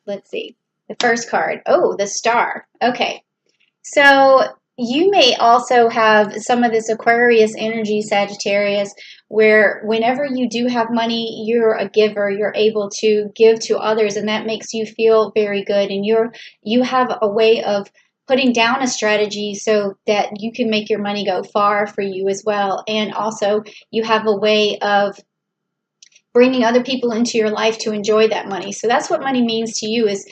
let's see. The first card. Oh, the Star. Okay. So you may also have some of this Aquarius energy, Sagittarius, where whenever you do have money, you're a giver. You're able to give to others, and that makes you feel very good. And you have a way of putting down a strategy so that you can make your money go far for you as well. And also, you have a way of bringing other people into your life to enjoy that money. So that's what money means to you, is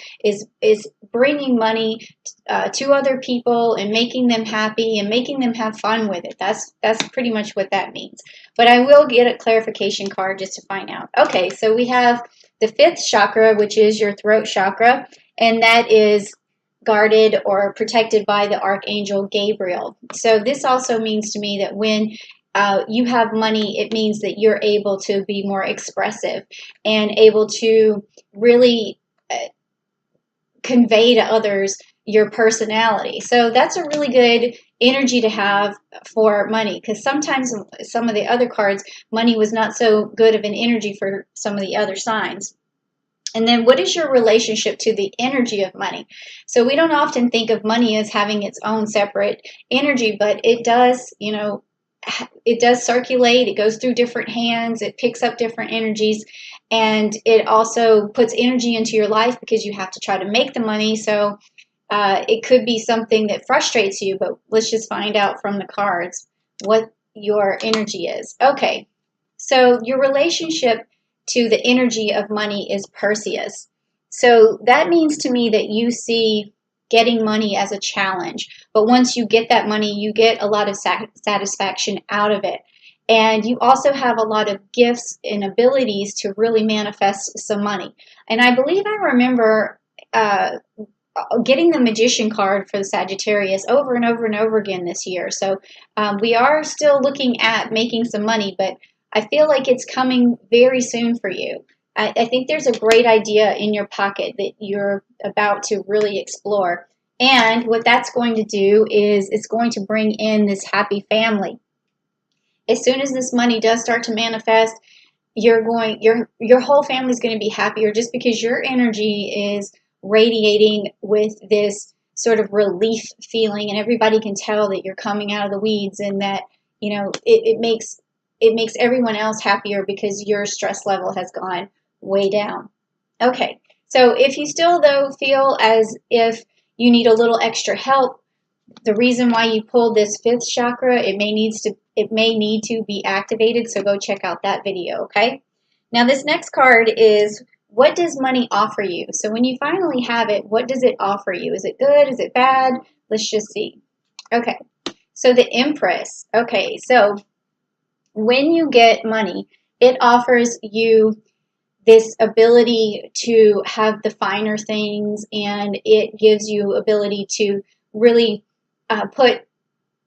bringing money to other people and making them happy and making them have fun with it. That's pretty much what that means. But I will get a clarification card just to find out. Okay, so we have the fifth chakra, which is your throat chakra, and that is guarded or protected by the archangel Gabriel. So this also means to me that when you have money, it means that you're able to be more expressive and able to really convey to others your personality. So that's a really good energy to have for money, because sometimes some of the other cards, money was not so good of an energy for some of the other signs. And then what is your relationship to the energy of money? So we don't often think of money as having its own separate energy, but it does, it does circulate. It goes through different hands. It picks up different energies, and it also puts energy into your life because you have to try to make the money. So it could be something that frustrates you, but let's just find out from the cards what your energy is. Okay, so your relationship to the energy of money is Perseus. So that means to me that you see getting money as a challenge. But once you get that money, you get a lot of satisfaction out of it. And you also have a lot of gifts and abilities to really manifest some money. And I believe I remember getting the Magician card for the Sagittarius over and over and over again this year. So we are still looking at making some money, but I feel like it's coming very soon for you. I think there's a great idea in your pocket that you're about to really explore. And what that's going to do is it's going to bring in this happy family. As soon as this money does start to manifest, your whole family's going to be happier, just because your energy is radiating with this sort of relief feeling, and everybody can tell that you're coming out of the weeds, and that it makes everyone else happier because your stress level has gone way down. Okay, so if you still though feel as if you need a little extra help, the reason why you pulled this fifth chakra, it may need to be activated, so go check out that video, okay? Now this next card is, what does money offer you? So when you finally have it, what does it offer you? Is it good? Is it bad? Let's just see. Okay, so the Empress. Okay, so when you get money, it offers you this ability to have the finer things, and it gives you ability to really put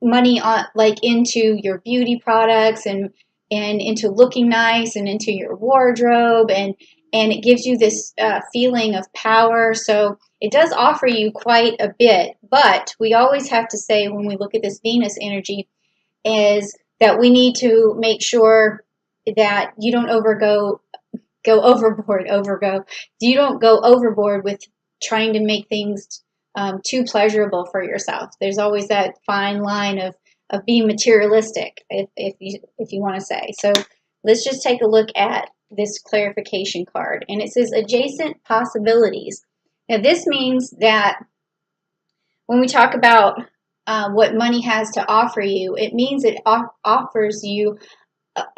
money on, like, into your beauty products and into looking nice and into your wardrobe, and it gives you this feeling of power. So it does offer you quite a bit, but we always have to say, when we look at this Venus energy, is that we need to make sure that you don't you don't go overboard with trying to make things too pleasurable for yourself. There's always that fine line of being materialistic, if you want to say. So let's just take a look at this clarification card, and it says adjacent possibilities. Now this means that when we talk about what money has to offer you, it means it offers you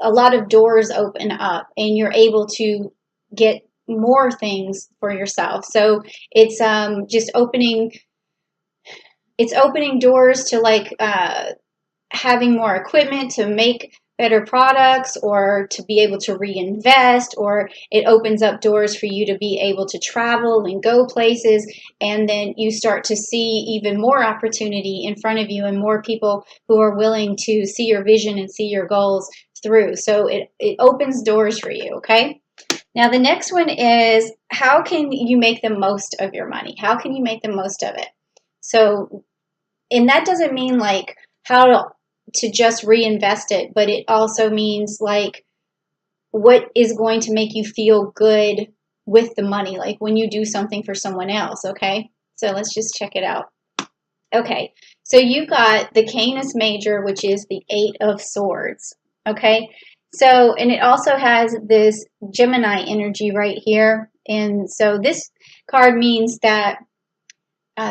a lot of doors open up, and you're able to get more things for yourself. So it's just opening doors to, like, having more equipment to make better products, or to be able to reinvest, or it opens up doors for you to be able to travel and go places, and then you start to see even more opportunity in front of you and more people who are willing to see your vision and see your goals through. So it opens doors for you, okay? Now the next one is, how can you make the most of your money? How can you make the most of it? So, and that doesn't mean like how to just reinvest it, but it also means like what is going to make you feel good with the money, like when you do something for someone else, okay? So let's just check it out. Okay, so you got the Canis Major, which is the Eight of Swords, okay? So, and it also has this Gemini energy right here. And so this card means that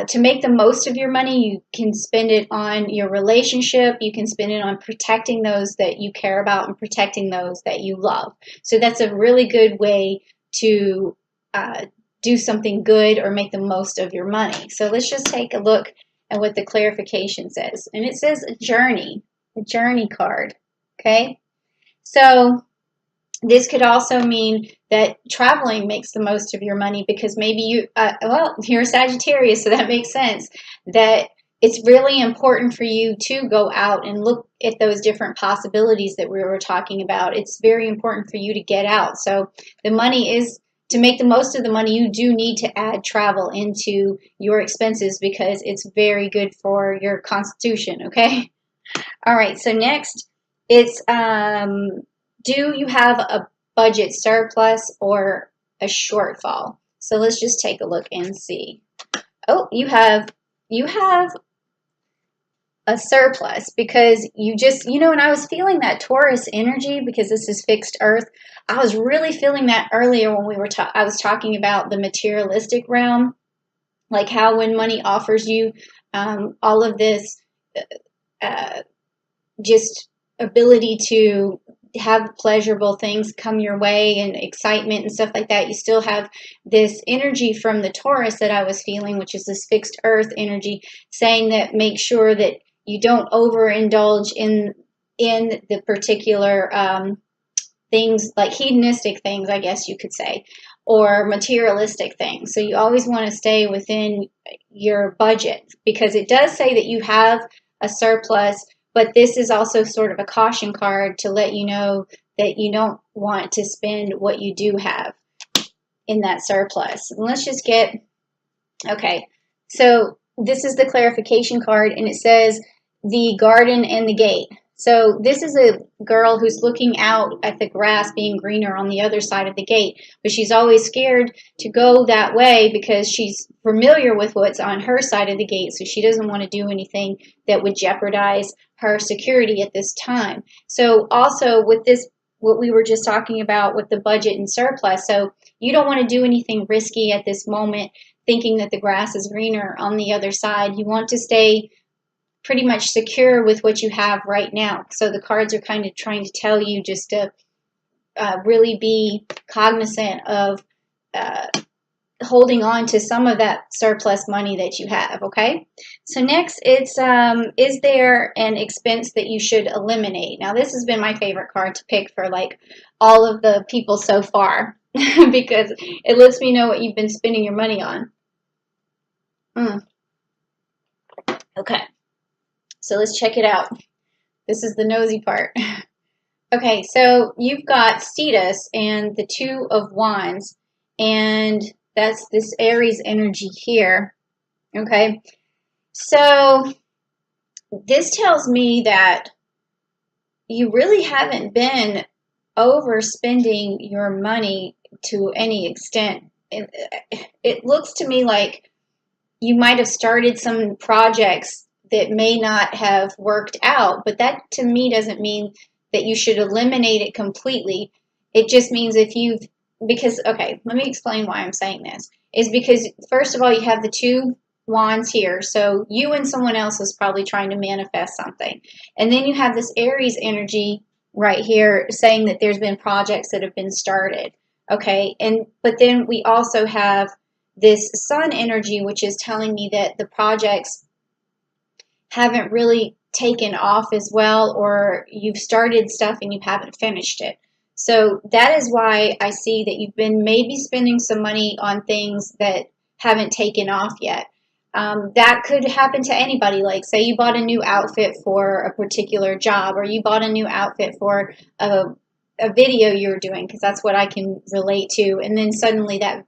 to make the most of your money, you can spend it on your relationship. You can spend it on protecting those that you care about and protecting those that you love. So that's a really good way to do something good or make the most of your money. So let's just take a look at what the clarification says. And it says a journey card, okay? So this could also mean that traveling makes the most of your money because maybe you, well, you're a Sagittarius, so that makes sense, that it's really important for you to go out and look at those different possibilities that we were talking about. It's very important for you to get out. So the money is, to make the most of the money, you do need to add travel into your expenses because it's very good for your constitution, okay? All right, so next, it's do you have a budget surplus or a shortfall? So let's just take a look and see. Oh, you have a surplus because you just, you know, and I was feeling that Taurus energy because this is fixed earth. I was really feeling that earlier when I was talking about the materialistic realm, like how when money offers you all of this just ability to have pleasurable things come your way and excitement and stuff like that, you still have this energy from the Taurus that I was feeling, which is this fixed earth energy, saying that make sure that you don't overindulge in the particular things, like hedonistic things, I guess you could say, or materialistic things. So you always want to stay within your budget because it does say that you have a surplus, but this is also sort of a caution card to let you know that you don't want to spend what you do have in that surplus. And let's just get, okay, so this is the clarification card, and it says the garden and the gate. So this is a girl who's looking out at the grass being greener on the other side of the gate, but she's always scared to go that way because she's familiar with what's on her side of the gate, so she doesn't want to do anything that would jeopardize her security at this time. So also with this, what we were just talking about with the budget and surplus, so you don't want to do anything risky at this moment thinking that the grass is greener on the other side. You want to stay pretty much secure with what you have right now. So the cards are kind of trying to tell you just to really be cognizant of holding on to some of that surplus money that you have, okay? So next, it's is there an expense that you should eliminate? Now, this has been my favorite card to pick for like all of the people so far because it lets me know what you've been spending your money on. Okay. So let's check it out. This is the nosy part. Okay, so you've got Cetus and the Two of Wands, and that's this Aries energy here. Okay, so this tells me that you really haven't been overspending your money to any extent. It looks to me like you might have started some projects that may not have worked out, but that to me doesn't mean that you should eliminate it completely. It just means if you've, because, okay, let me explain why I'm saying this. Is because, first of all, you have the Two Wands here, so you and someone else is probably trying to manifest something. And then you have this Aries energy right here saying that there's been projects that have been started, okay? But then we also have this Sun energy, which is telling me that the projects haven't really taken off as well, or you've started stuff and you haven't finished it. So that is why I see that you've been maybe spending some money on things that haven't taken off yet. That could happen to anybody. Like, say you bought a new outfit for a particular job, or you bought a new outfit for a video you were doing, because that's what I can relate to, and then suddenly that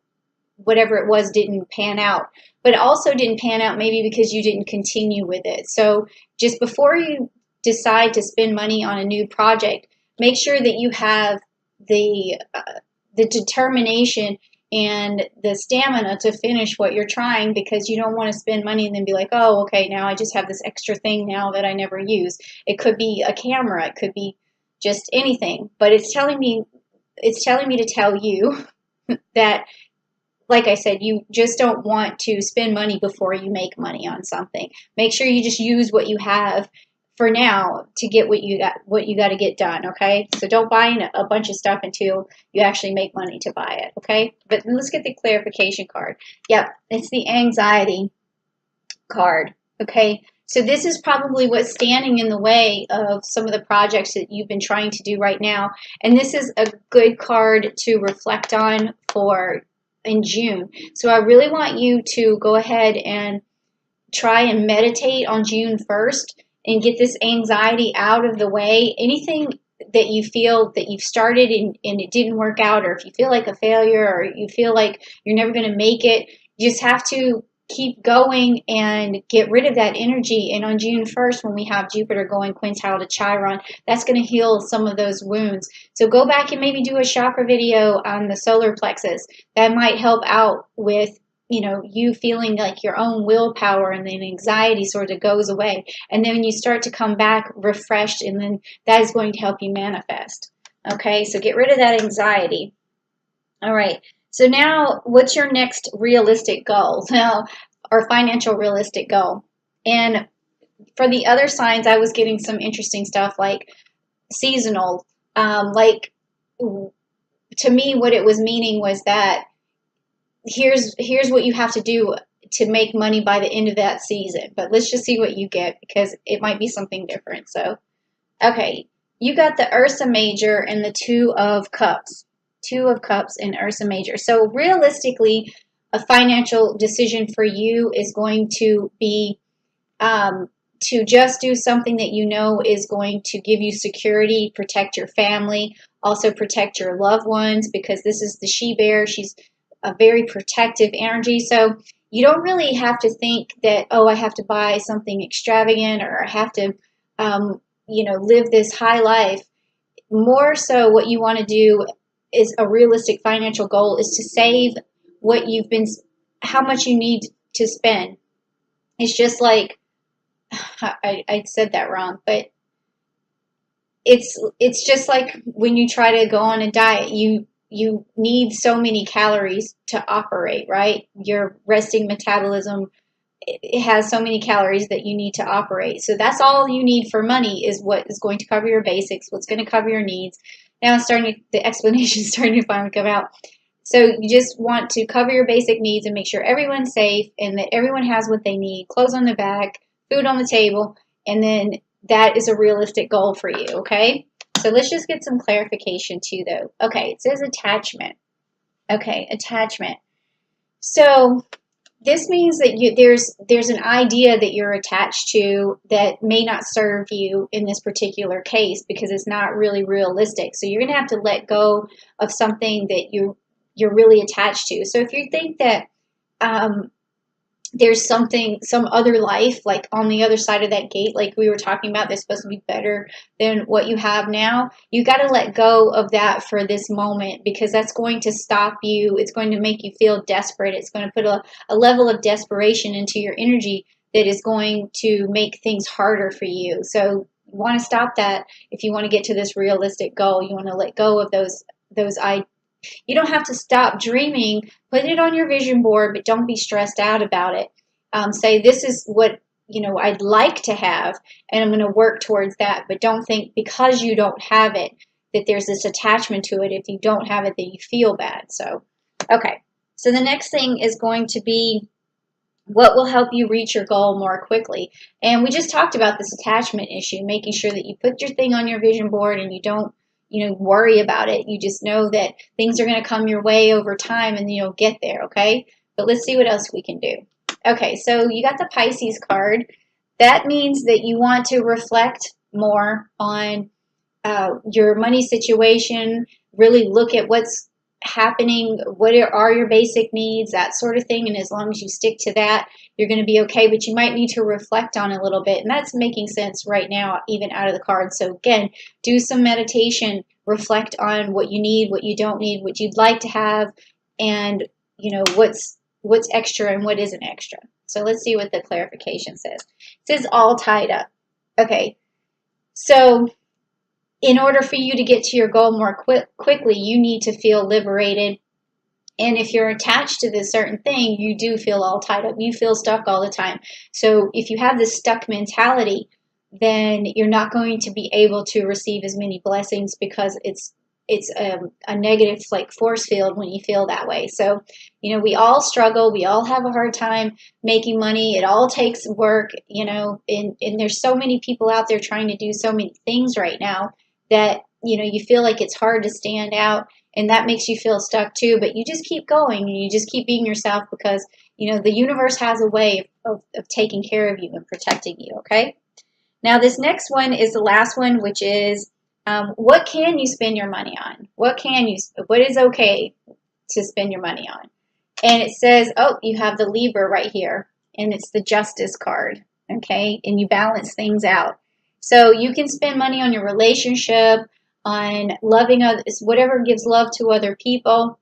whatever it was didn't pan out. But it also didn't pan out maybe because you didn't continue with it. So just before you decide to spend money on a new project, make sure that you have the determination and the stamina to finish what you're trying, because you don't want to spend money and then be like, oh, okay, now I just have this extra thing now that I never use. It could be a camera, it could be just anything, but it's telling me to tell you that, like I said, you just don't want to spend money before you make money on something. Make sure you just use what you have for now to get what you got to get done, okay? So don't buy a bunch of stuff until you actually make money to buy it, okay? But let's get the clarification card. Yep, it's the anxiety card, okay? So this is probably what's standing in the way of some of the projects that you've been trying to do right now. And this is a good card to reflect on for in June. So I really want you to go ahead and try and meditate on June 1st and get this anxiety out of the way. Anything that you feel that you've started and it didn't work out, or if you feel like a failure, or you feel like you're never going to make it, you just have to keep going and get rid of that energy. And on June 1st, when we have Jupiter going quintile to Chiron, that's going to heal some of those wounds. So go back and maybe do a chakra video on the solar plexus. That might help out with, you feeling like your own willpower, and then anxiety sort of goes away. And then you start to come back refreshed, and then that is going to help you manifest. Okay, so get rid of that anxiety. All right. So now, what's your next realistic goal? Now, or financial realistic goal? And for the other signs, I was getting some interesting stuff like seasonal. Like, to me, what it was meaning was that here's what you have to do to make money by the end of that season. But let's just see what you get, because it might be something different. So, okay, you got the Ursa Major and the Two of Cups. Two of Cups and Ursa Major. So realistically, a financial decision for you is going to be to just do something that you know is going to give you security, protect your family, also protect your loved ones, because this is the she-bear. She's a very protective energy. So you don't really have to think that, oh, I have to buy something extravagant, or I have to, live this high life. More so, what you want to do is a realistic financial goal is to save how much you need to spend. It's just like, I said that wrong, but it's just like when you try to go on a diet, you need so many calories to operate, right? Your resting metabolism, it has so many calories that you need to operate. So that's all you need for money, is what is going to cover your basics, what's going to cover your needs. Now the explanation is starting to finally come out. So you just want to cover your basic needs and make sure everyone's safe and that everyone has what they need, clothes on their back, food on the table, and then that is a realistic goal for you, okay? So let's just get some clarification too, though. Okay, it says attachment. Okay, attachment. So this means that there's an idea that you're attached to that may not serve you in this particular case, because it's not really realistic. So you're going to have to let go of something that you're really attached to. So if you think that there's some other life, like on the other side of that gate, like we were talking about, that's supposed to be better than what you have now, you got to let go of that for this moment, because that's going to stop you. It's going to make you feel desperate. It's going to put a level of desperation into your energy that is going to make things harder for you. So you want to stop that. If you want to get to this realistic goal, you want to let go of those ideas. You don't have to stop dreaming. Put it on your vision board, but don't be stressed out about it. Say, this is what I'd like to have, and I'm going to work towards that. But don't think because you don't have it that there's this attachment to it. If you don't have it, that you feel bad. So, okay. So the next thing is going to be what will help you reach your goal more quickly. And we just talked about this attachment issue, making sure that you put your thing on your vision board and you don't worry about it. You just know that things are going to come your way over time, and you'll get there, okay? But let's see what else we can do. Okay, so you got the Pisces card. That means that you want to reflect more on your money situation, really look at what's happening, what are your basic needs, that sort of thing. And as long as you stick to that, you're going to be okay. But you might need to reflect on a little bit. And that's making sense right now, even out of the card. So again, do some meditation, reflect on what you need, what you don't need, what you'd like to have, and what's extra and what isn't extra. So let's see what the clarification says. It says all tied up. Okay, so in order for you to get to your goal more quickly, you need to feel liberated. And if you're attached to this certain thing, you do feel all tied up. You feel stuck all the time. So if you have this stuck mentality, then you're not going to be able to receive as many blessings, because it's a negative like force field when you feel that way. So, we all struggle. We all have a hard time making money. It all takes work, and there's so many people out there trying to do so many things right now that, you feel like it's hard to stand out, and that makes you feel stuck too. But you just keep going, and you just keep being yourself, because, the universe has a way of taking care of you and protecting you, okay? Now, this next one is the last one, which is what can you spend your money on? What is okay to spend your money on? And it says, oh, you have the Libra right here, and it's the Justice card, okay? And you balance things out. So you can spend money on your relationship, on loving others, whatever gives love to other people.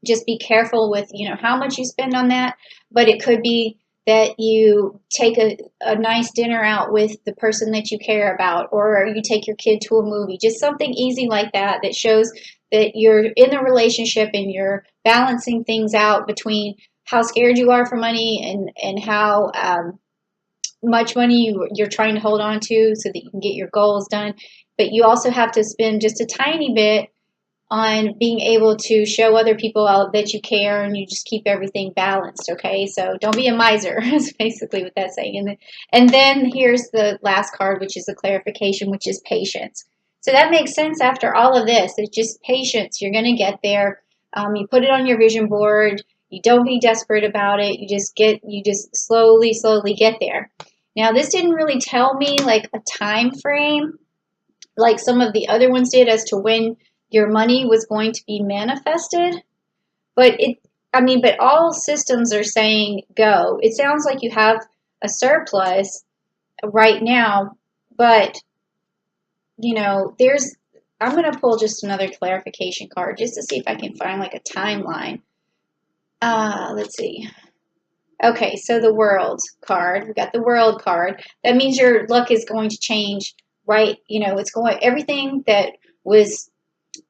Just be careful with, how much you spend on that. But it could be that you take a nice dinner out with the person that you care about, or you take your kid to a movie, just something easy like that shows that you're in a relationship and you're balancing things out between how scared you are for money and how much money you're trying to hold on to so that you can get your goals done. But you also have to spend just a tiny bit on being able to show other people that you care, and you just keep everything balanced, okay? So don't be a miser, is basically what that's saying. And then here's the last card, which is the clarification, which is patience. So that makes sense after all of this. It's just patience. You're going to get there. You put it on your vision board. You don't be desperate about it. You just slowly get there. Now, this didn't really tell me like a time frame like some of the other ones did as to when your money was going to be manifested. But but all systems are saying go. It sounds like you have a surplus right now, but I'm going to pull just another clarification card just to see if I can find like a timeline. Let's see. Okay, so the World card. We got the World card. That means your luck is going to change, right? Everything that was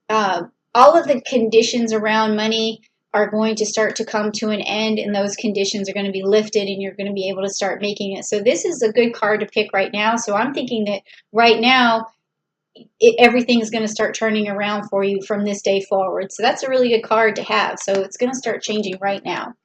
all of the conditions around money are going to start to come to an end, and those conditions are going to be lifted, and you're going to be able to start making it. So this is a good card to pick right now. So I'm thinking that right now, everything's going to start turning around for you from this day forward. So that's a really good card to have. So it's going to start changing right now.